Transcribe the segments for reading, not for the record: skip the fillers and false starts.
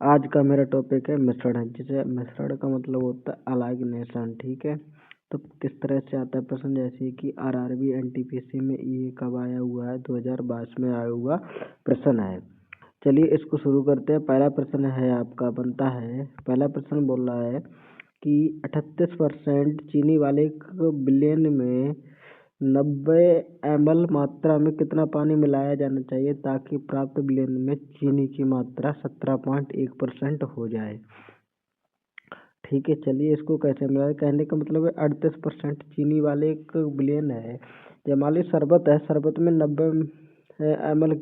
आज का मेरा टॉपिक है मिश्रण, जिसे मिश्रण का मतलब होता है अलाइगनेशन। ठीक है, तो किस तरह से आता है प्रश्न, जैसे कि आरआरबी एनटीपीसी में ये कब आया हुआ है, 2022 में आया हुआ प्रश्न है। चलिए इसको शुरू करते हैं। पहला प्रश्न है आपका बनता है, पहला प्रश्न बोल रहा है कि 38% चीनी वाले बिलियन में 90 ml मात्रा में कितना पानी मिलाया जाना चाहिए ताकि प्राप्त बिलियन में चीनी की मात्रा 17.1% हो जाए। ठीक है, चलिए इसको कैसे मिलाए। कहने का मतलब है 38% चीनी वाले एक बिलियन है। या मान ली शरबत है, शरबत में 90 ml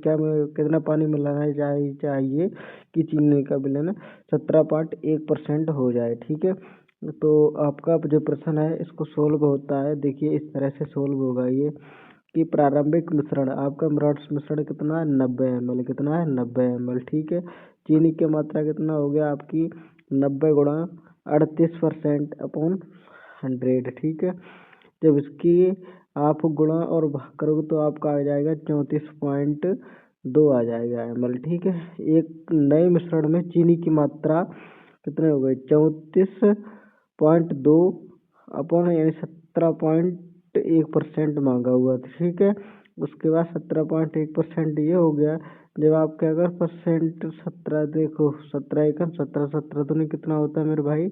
कितना पानी मिलाना चाहिए कि चीनी का बिलियन 17.1% हो जाए। ठीक है, तो आपका जो प्रश्न है इसको सोल्व होता है। देखिए इस तरह से सोल्व होगा ये कि प्रारंभिक मिश्रण, आपका मिश्रण कितना है 90 ml, कितना है 90 ml। ठीक है, चीनी की मात्रा कितना हो गया आपकी 90 गुणा 38% अपॉन 100। ठीक है, जब इसकी आप गुणा और भाग करोगे तो आपका आ जाएगा 34.2 आ जाएगा ml। ठीक है, एक नए मिश्रण में चीनी की मात्रा कितने हो गए 34.2 अपॉन यानी 17.1% मांगा हुआ था। ठीक है, उसके बाद 17.1% ये हो गया। जब आप क्या कर परसेंट 17, देखो 17 एकम 17, 17 दूनी कितना होता है मेरे भाई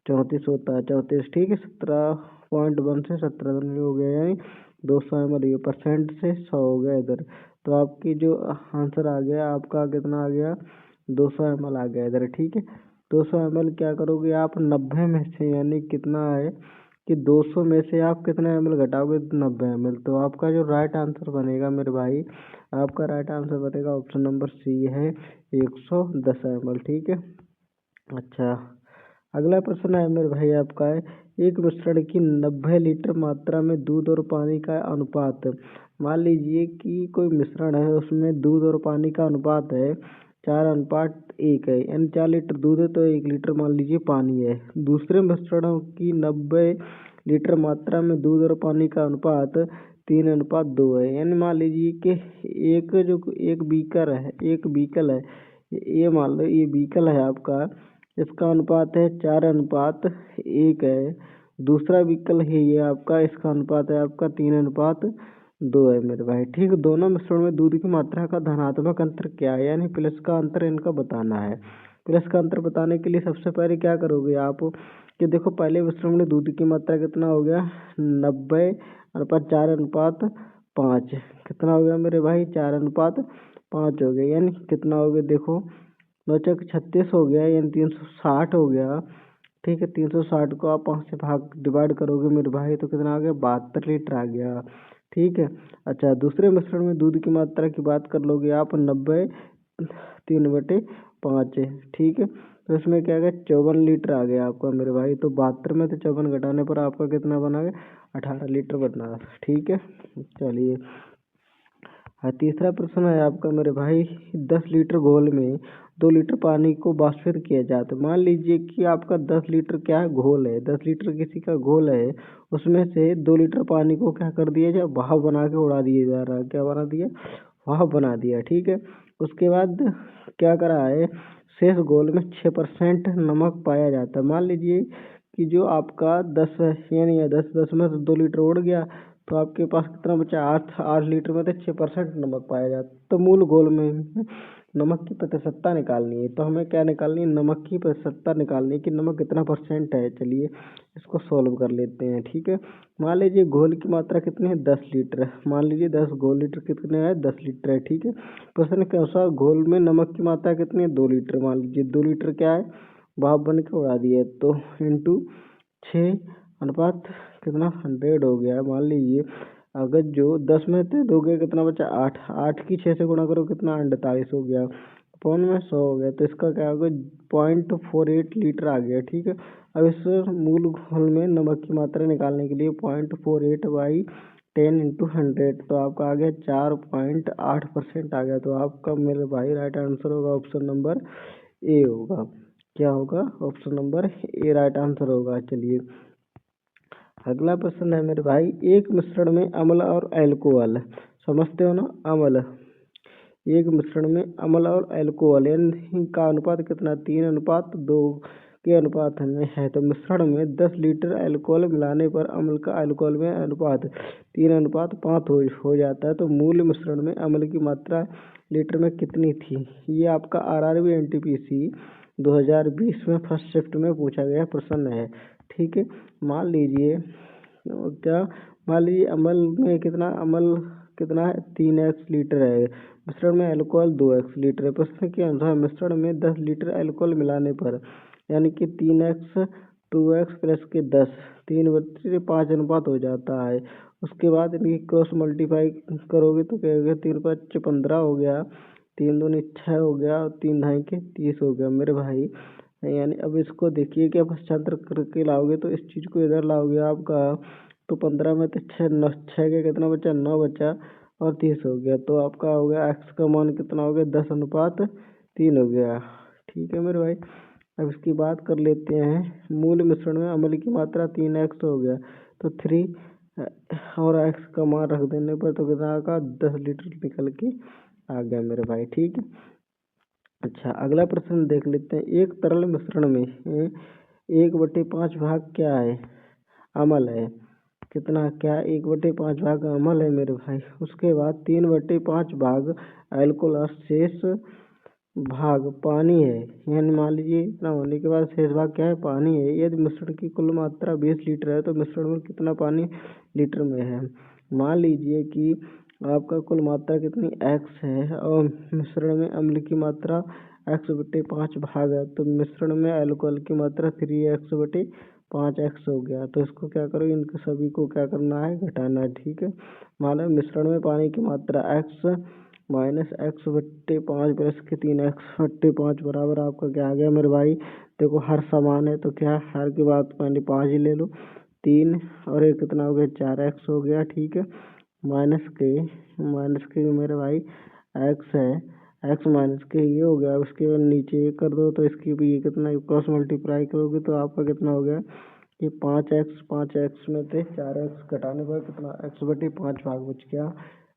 34 होता है, 34। ठीक है, 17.1 से 17 दूनी हो गया यानी 200 ml, ये परसेंट से 100 हो गया इधर। तो आपकी जो आंसर आ गया आपका कितना आ गया 200 ml आ गया इधर। ठीक है, 200 ml क्या करोगे आप 90 में से, यानी कितना है कि 200 में से आप कितने ml घटाओगे 90 ml, तो आपका जो राइट आंसर बनेगा मेरे भाई, आपका राइट आंसर बनेगा ऑप्शन नंबर सी है 110 ml। ठीक है, अच्छा अगला प्रश्न है मेरे भाई आपका है, एक मिश्रण की 90 लीटर मात्रा में दूध और पानी का अनुपात। मान लीजिए कि कोई मिश्रण है, उसमें दूध और पानी का अनुपात है 4:1 है, यानी 4 लीटर दूध है तो 1 लीटर मान लीजिए पानी है। दूसरे मिश्रणों की 90 लीटर मात्रा में दूध और पानी का अनुपात 3:2 है, यानी मान लीजिए कि एक बीकर है, ये मान लो ये बीकर है आपका, इसका अनुपात है 4:1 है। दूसरा विकल्प है ये आपका, इसका अनुपात है आपका 3:2 है मेरे भाई। ठीक, दोनों मिश्रण में दूध की मात्रा का धनात्मक अंतर क्या है, यानी प्लस का अंतर इनका बताना है। प्लस का अंतर बताने के लिए सबसे पहले क्या करोगे आप कि देखो पहले मिश्रण में दूध की मात्रा कितना हो गया 90:4:5, कितना हो गया मेरे भाई 4:5 हो गया, यानी कितना हो गया देखो 9×36 हो गया, यानी 360 हो गया। ठीक है, 360 को आप 5 से डिवाइड करोगे मेरे भाई तो कितना आ गया 72 लीटर आ गया। ठीक है, अच्छा दूसरे मिश्रण में दूध की मात्रा की बात कर लोगे आप 90 3/5। ठीक है, तो इसमें क्या गया 54 लीटर आ गया आपका मेरे भाई। तो 72 में से 54 घटाने पर आपका कितना बना गया 18 लीटर बना। ठीक है, चलिए तीसरा प्रश्न है आपका मेरे भाई, 10 लीटर घोल में 2 लीटर पानी को वाष्पित किया जाता है। मान लीजिए कि आपका 10 लीटर क्या है घोल है, 10 लीटर किसी का घोल है, उसमें से 2 लीटर पानी को क्या कर दिया जाए भाप बना के उड़ा दिया जा रहा है। क्या बना दिया भाप बना दिया। ठीक है, उसके बाद क्या करा है शेष घोल में 6% नमक पाया जाता है। मान लीजिए कि जो आपका 10 यानी 10 में से 2 लीटर उड़ गया तो आपके पास कितना बचा 8 लीटर में से 6% नमक पाया जाता है। तो मूल घोल में नमक की प्रतिशतता निकालनी है, तो हमें क्या निकालनी है नमक की प्रतिशतता निकालनी है कि नमक कितना परसेंट है। चलिए इसको सॉल्व कर लेते हैं। ठीक है, मान लीजिए घोल की मात्रा कितनी है 10 लीटर, मान लीजिए 10 घोल लीटर कितने है 10 लीटर है। ठीक है, प्रश्न के अनुसार घोल में नमक की मात्रा कितनी है 2 लीटर, मान लीजिए 2 लीटर क्या है भाप बन के उड़ा दिया तो इंटू 6 कितना 100 हो गया। मान लीजिए अगर जो 10 में से दोगे कितना बचा 8, 8 की 6 से गुणा करो कितना 48 हो गया, पौन में 100 हो गया, तो इसका क्या होगा 0.48 लीटर आ गया। ठीक है, अब इस मूल घोल में नमक की मात्रा निकालने के लिए 0.48/10 × 100, तो आपका आ गया 4.8% आ गया। तो आपका मेरे भाई राइट आंसर होगा ऑप्शन नंबर ए होगा। क्या होगा option number A right answer होगा। चलिए अगला प्रश्न है मेरे भाई, एक मिश्रण में अम्ल और अल्कोहल, समझते हो ना अम्ल, एक मिश्रण में अम्ल और अल्कोहल यानी का अनुपात कितना, 3:2 के अनुपात में है। तो मिश्रण में 10 लीटर अल्कोहल मिलाने पर अम्ल का अल्कोहल में अनुपात 3:5 हो जाता है। तो मूल मिश्रण में अम्ल की मात्रा लीटर में कितनी थी। ये आपका RRB NTPC 2020 में फर्स्ट शिफ्ट में पूछा गया प्रश्न है। ठीक है, मान लीजिए अम्ल में कितना है, 3x लीटर है। मिश्रण में अल्कोहल 2x लीटर है। प्रश्न के अनुसार मिश्रण में 10 लीटर अल्कोहल मिलाने पर यानी कि 3x 2x प्लस के 10 3/5 अनुपात हो जाता है। उसके बाद इनकी क्रॉस मल्टीप्लाई करोगे तो क्या होगा, 3×5 15 हो गया, 3×2 6 हो गया और 3×2 30 हो गया मेरे भाई। यानी अब इसको देखिए कि आप पश्चांतर करके लाओगे तो इस चीज़ को इधर लाओगे आपका, तो 15 में तो 6 का कितना बचा, 9 बचा और 30 हो गया। तो आपका हो गया x का मान कितना हो गया, 10:3 हो गया। ठीक है मेरे भाई, अब इसकी बात कर लेते हैं। मूल मिश्रण में अम्ल की मात्रा 3x हो गया, तो 3 और x का मान रख देने पर तो कितना का 10 लीटर निकल के आ गया मेरे भाई। ठीक है, अच्छा अगला प्रश्न देख लेते हैं। एक तरल मिश्रण में 1/5 भाग क्या है, अम्ल है। कितना, क्या 1/5 भाग अम्ल है मेरे भाई। उसके बाद 3/5 भाग अल्कोहल और शेष भाग पानी है। यानी मान लीजिए इतना होने के बाद शेष भाग क्या है, पानी है। यदि मिश्रण की कुल मात्रा 20 लीटर है तो मिश्रण में कितना पानी लीटर में है। मान लीजिए कि आपका कुल मात्रा कितनी x है और मिश्रण में अम्ल की मात्रा x/5 भाग है, तो मिश्रण में अल्कोहल की मात्रा 3x/5x हो गया। तो इसको क्या करो, इनके सभी को क्या करना है, घटाना है। ठीक है, मान लो मिश्रण में पानी की मात्रा x माइनस x/5 प्लस के 3x/5 बराबर आपका क्या आ गया मेरे भाई। देखो हर समान है तो क्या हर की बात पहले 5 ही ले लो, 3 और एक कितना हो गया, 4x हो गया। ठीक है, माइनस के मेरे भाई x है, x माइनस के ये हो गया। उसके बाद नीचे ये कर दो तो इसकी भी ये कितना क्रॉस मल्टीप्लाई करोगे तो आपका कितना हो गया, ये 5x में से 4x घटाने पर कितना x/5 भाग बच गया,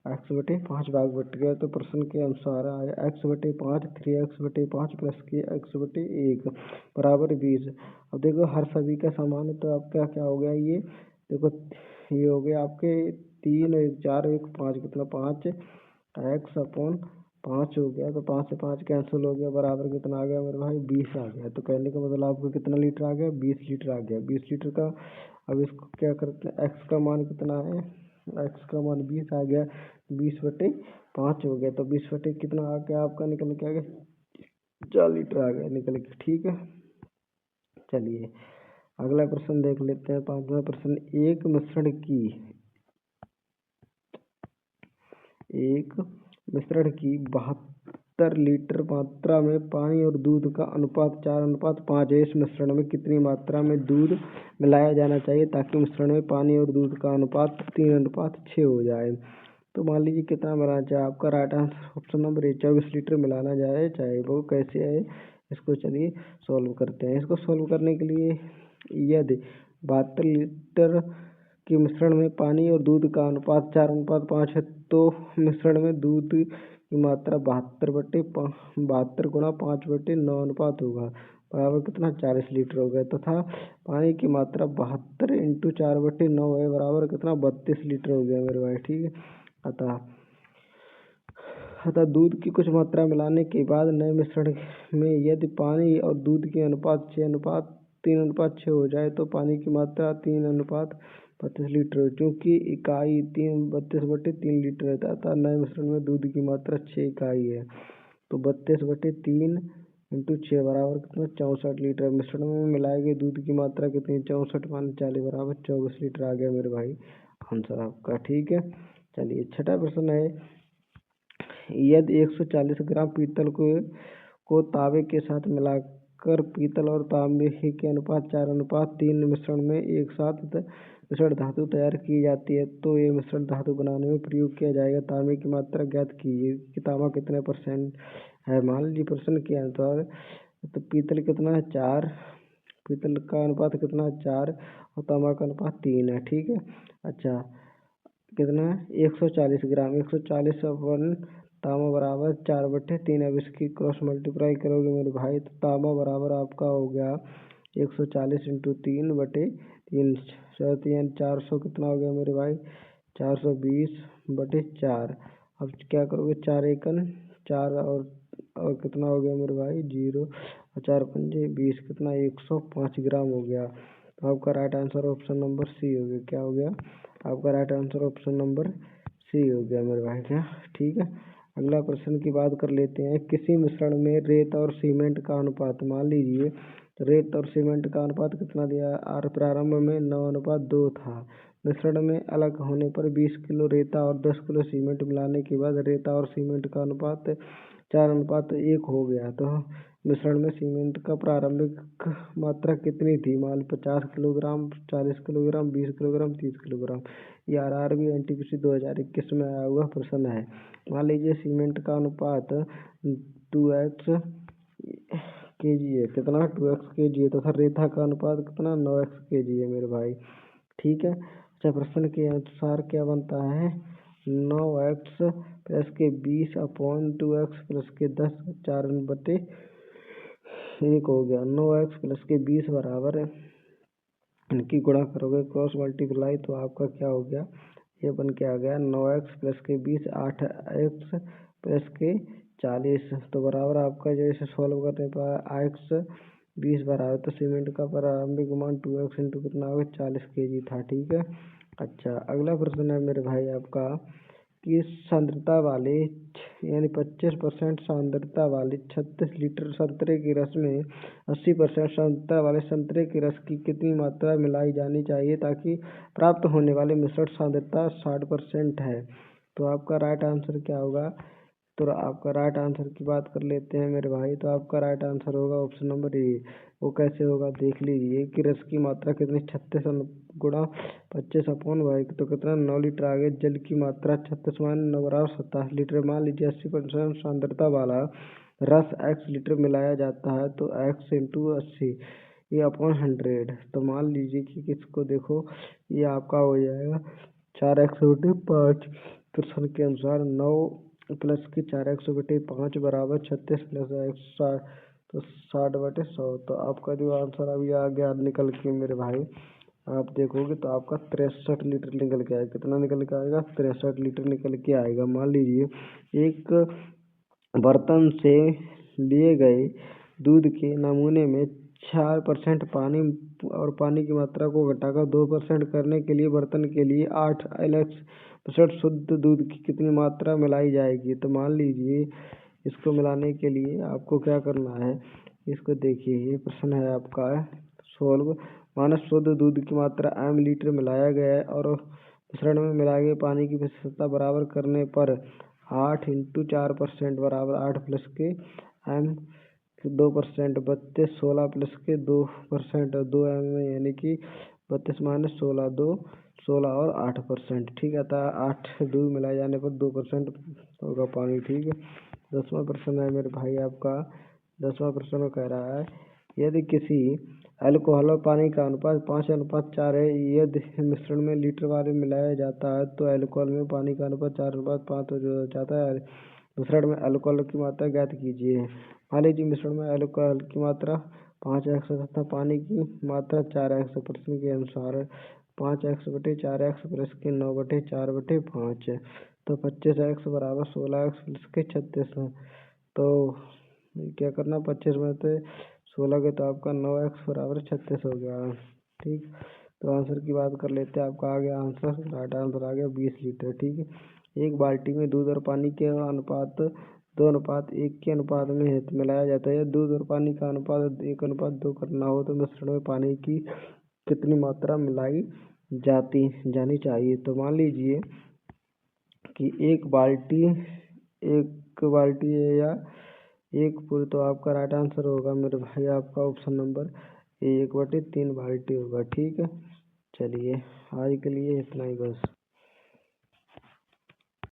x/5 भाग बच गया। तो प्रश्न के अनुसार आया x/5 3x/5 प्लस के x/1 बराबर 20। अब देखो हर सभी का समान है तो आपका क्या हो गया, ये देखो ये हो गया आपके 3 1 4 1 5 कितना 5x/5 हो गया। तो 5 से 5 कैंसिल हो गया, बराबर कितना आ गया मेरे भाई, 20 आ गया। तो कहने का मतलब आपको कितना लीटर आ गया, 20 लीटर आ गया। 20 लीटर का अब इसको क्या करते हैं, x का मान कितना है, x का मान 20 आ गया, 20/5 हो गया। तो 20 कितना आ गया आपका, निकल के आ गया 4 लीटर आ गया निकल के। ठीक है, चलिए अगला प्रश्न देख लेते हैं। 5वां प्रश्न, एक मिश्रण की 72 लीटर मात्रा में पानी और दूध का अनुपात 4:5 है। इस मिश्रण में कितनी मात्रा में दूध मिलाया जाना चाहिए ताकि मिश्रण में पानी और दूध का अनुपात 3:6 हो जाए। तो मान लीजिए कितना मिलाना चाहिए, आपका right answer option number A 24 litre मिलाना जाए चाहे। वो कैसे है, इसको चलिए सॉल्व करते हैं। इसको सॉल्व करने के लिए यदि 72 लीटर के मिश्रण में पानी और दूध का अनुपात 4:5 है तो मिश्रण में दूध की मात्रा 72 गुणा 5/9 अनुपात होगा, बराबर कितना 40 लीटर हो गया। तथा पानी की मात्रा 72 × 4/9 है, बराबर कितना 32 लीटर हो गया मेरे भाई। ठीक है, अतः दूध की कुछ मात्रा मिलाने के बाद नए मिश्रण में यदि पानी और दूध की अनुपात 3:6 हो जाए तो पानी की मात्रा 3:32 लीटर हो, क्योंकि इकाई 32/3 लीटर है। अतः नए मिश्रण में दूध की मात्रा 6 इकाई है। तो 32/3 × 6 बराबर कितना 64 लीटर। मिश्रण में मिलाए गए दूध की मात्रा कितनी, 64 × 40 बराबर 24 लीटर आ गया मेरे भाई आंसर आपका। ठीक है, चलिए छठा प्रश्न है, यदि 140 ग्राम पीतल को तांबे के साथ मिलाकर पीतल और तांबे के अनुपात 4:3 मिश्रण में एक साथ मिश्रण धातु तैयार की जाती है तो ये मिश्रण धातु बनाने में प्रयोग किया जाएगा। तांबे की मात्रा ज्ञात कीजिए कि तांबा कितने % है। मान लीजिए प्रश्न के अनुसार तो पीतल कितना है 4, पीतल का अनुपात कितना है 4 और तांबा का अनुपात 3 है। ठीक है, अच्छा कितना है 140 ग्राम, 140 तांबा बराबर 4/3। अब इसकी क्रॉस मल्टीप्लाई करोगे मेरे भाई तो तांबा बराबर आपका हो गया 140 × 3/3, 400 कितना हो गया मेरे भाई 420/4। अब क्या करोगे 4 एकन 4 और कितना हो गया मेरे भाई 0 और 4 पंजे 20, कितना 105 ग्राम हो गया। तो आपका right answer option number C हो गया। क्या हो गया आपका right answer option number C हो गया मेरे भाई। क्या ठीक है। अगला प्रश्न की बात कर लेते हैं। किसी मिश्रण में रेत और सीमेंट का अनुपात, मान लीजिए रेत और सीमेंट का अनुपात कितना दिया और प्रारंभ में 9:2 था। मिश्रण में अलग होने पर 20 किलो रेता और 10 किलो सीमेंट मिलाने के बाद रेता और सीमेंट का अनुपात 4:1 हो गया। तो मिश्रण में सीमेंट का प्रारंभिक मात्रा कितनी थी? मान 50 किलोग्राम, 40 किलोग्राम, 20 किलोग्राम, 30 किलोग्राम। ये RRB NTPC 2021 में आया हुआ प्रश्न है। मान लीजिए सीमेंट का अनुपात 2x kg है। कितना 2x kg है। तो फिर रेता का अनुपात कितना 9x kg है मेरे भाई। ठीक है। अच्छा, प्रश्न के अनुसार क्या बनता है 9x + के 20/2x + के 10 4/1 हो गया। 9x + के 20 बराबर इनकी गुणा करोगे क्रॉस मल्टीप्लाई तो आपका क्या हो गया ये बन के आ गया 9x + के 20 8x + के 40। तो बराबर आपका जैसे सॉल्व करने पर x 20 बराबर तो सीमेंट का प्रारंभिक मान 2x × कितना होगा 40 kg था। ठीक है। अच्छा, अगला प्रश्न है मेरे भाई आपका कि सांद्रता वाले यानी 25% सांद्रता वाले 36 लीटर संतरे के रस में 80% सांद्रता वाले संतरे के रस की कितनी मात्रा मिलाई जानी चाहिए ताकि प्राप्त होने वाले मिश्रण सांद्रता 60% है। तो आपका राइट आंसर क्या होगा? तो आपका राइट आंसर की बात कर लेते हैं मेरे भाई। तो आपका राइट आंसर होगा ऑप्शन नंबर ए। वो कैसे होगा देख लीजिए कि रस की मात्रा कितनी 36 × 25/, तो कितना 9 लीटर आ गया। जल की मात्रा 36 मान 9 बराबर 27 लीटर। मान लीजिए 80% सांद्रता वाला रस x लीटर मिलाया जाता है तो x × 80 ये अपॉन 100। तो मान लीजिए कि किसको देखो ये आपका हो जाएगा 4x/5। प्रश्न के अनुसार 9 + के 4x/5 बराबर 36 + x 60 तो 60/100। तो आपका जो आंसर अभी आ गया निकल के मेरे भाई आप देखोगे तो आपका 63 लीटर निकल के आएगा। कितना निकल के आएगा 63 लीटर निकल के आएगा। मान लीजिए एक बर्तन से लिए गए दूध के नमूने में 4% पानी और पानी की मात्रा को घटाकर 2% करने के लिए बर्तन के लिए 8 LX% शुद्ध दूध की कितनी मात्रा मिलाई जाएगी। तो मान लीजिए इसको मिलाने के लिए आपको क्या करना है इसको देखिए ये प्रश्न है आपका सोल्व। मानक शुद्ध दूध की मात्रा m लीटर मिलाया गया है और मिश्रण में मिलाए गए पानी की प्रतिशतता बराबर करने पर 8 × 4% बराबर 8 + के m 2% 32 16 + के 2% 2 m में यानी कि 32 - 16 2 16 और 8%। ठीक है। तो 8 दूध मिलाए जाने पर 2% होगा पानी। ठीक है। 10वां प्रश्न है मेरे भाई आपका 10वां प्रश्न कह रहा है यदि किसी अल्कोहल और पानी का अनुपात 5:4 है। यदि मिश्रण में लीटर वाले मिलाया जाता है तो अल्कोहल में पानी का अनुपात 4:5 हो जाता है। मिश्रण में अल्कोहल की मात्रा ज्ञात कीजिए। मान लीजिए मिश्रण में अल्कोहल की मात्रा 5x तथा पानी की मात्रा 4x। प्रश्न के अनुसार 5x/4x + के 9/4/5 तो 25x बराबर 16x + के 36। तो क्या करना 25 में से 16 के तो आपका 9x बराबर 36 हो गया। ठीक। तो आंसर की बात कर लेते हैं। आपका आ गया आंसर राइट आंसर आ गया 20 लीटर। ठीक है। एक बाल्टी में दूध और पानी के अनुपात 2:1 के अनुपात में मिलाया जाता है। दूध और पानी का अनुपात 1:2 करना हो तो मिश्रण में पानी की कितनी मात्रा मिलाई जानी चाहिए। तो मान लीजिए कि एक बाल्टी है या एक पूरी। तो आपका राइट आंसर होगा मेरे भाई आपका ऑप्शन नंबर 1/3 बाल्टी होगा। ठीक है। चलिए आज के लिए इतना ही बस।